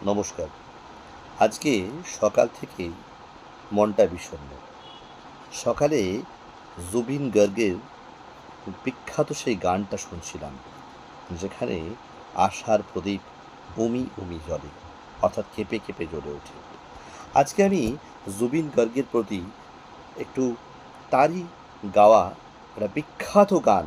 নমস্কার। আজকে সকাল থেকেই মনটা বিষণ্ণ। সকালে জুবিন গার্গের বিখ্যাত সেই গানটা শুনছিলাম, যেখানে আশার প্রদীপ উমি উমি জ্বলে, অর্থাৎ কেঁপে কেঁপে জ্বলে ওঠে। আজকে আমি জুবিন গার্গের প্রতি একটু তারই গাওয়া একটা বিখ্যাত গান,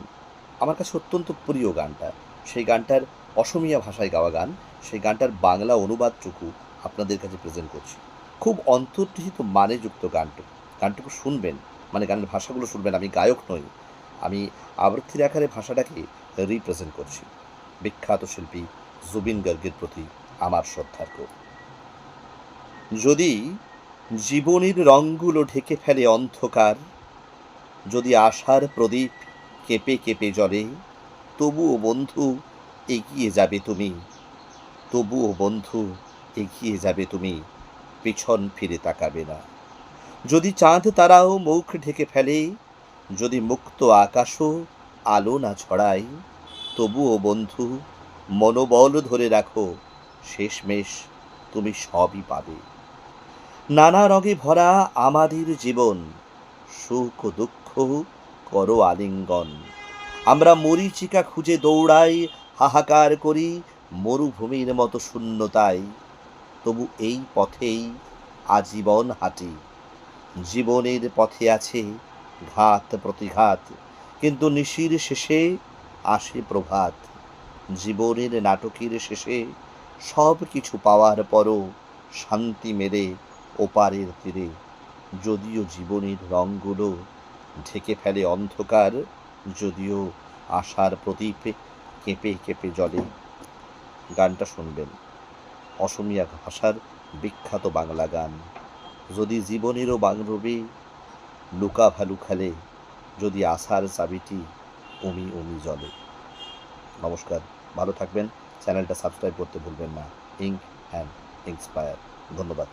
আমার কাছে অত্যন্ত প্রিয় গানটা, সেই গানটার অসমীয়া ভাষায় গাওয়া গান, সেই গানটার বাংলা অনুবাদটুকু আপনাদের কাছে প্রেজেন্ট করছি। খুব অন্তর্নিহিত মানেযুক্ত গানটুকু শুনবেন, মানে গানের ভাষাগুলো শুনবেন। আমি গায়ক নই, আমি আবৃত্তির আকারে ভাষাটাকে রিপ্রেজেন্ট করছি। বিখ্যাত শিল্পী জুবিন গার্গের প্রতি আমার শ্রদ্ধার্ঘ। যদি জীবনের রঙগুলো ঢেকে ফেলে অন্ধকার, যদি আশার প্রদীপ কেঁপে কেঁপে জ্বলে, তবুও বন্ধু এগিয়ে যাবে তুমি, তবুও বন্ধু এগিয়ে যাবে তুমি, পিছন ফিরে তাকাবে না। যদি চাঁদ তারাও মুখ ঢেকে ফেলে, যদি মুক্ত আকাশও আলো না ছড়ায়, তবুও বন্ধু মনোবল ধরে রাখো, শেষমেশ তুমি সবই পাবে। নানা রঙে ভরা আমাদের জীবন, সুখ ও দুঃখ করো আলিঙ্গন। আমরা মরীচিকা খুঁজে দৌড়াই, হাহাকার করি মরুভূমির মতো শূন্যতায়, তবু এই পথেই আজীবন হাঁটি। জীবনের পথে আছে ঘাত প্রতিঘাত, কিন্তু নিশির শেষে আসে প্রভাত। জীবনের নাটকের শেষে সব কিছু পাওয়ার পরও শান্তি মেলে ওপারের তীরে। যদিও জীবনের রঙগুলো ঢেকে ফেলে অন্ধকার, যদিও আশার প্রদীপে কেঁপে কেঁপে জ্বলে। গানটা শুনবেন, অসমীয়া ভাষার বিখ্যাত বাংলা গান। যদি জীবনেরও বাংরবে লুকা ভালু খেলে, যদি আশার চাবিটি উমি উমি জ্বলে। নমস্কার, ভালো থাকবেন। চ্যানেলটা সাবস্ক্রাইব করতে ভুলবেন না। Ink and inspire. ধন্যবাদ।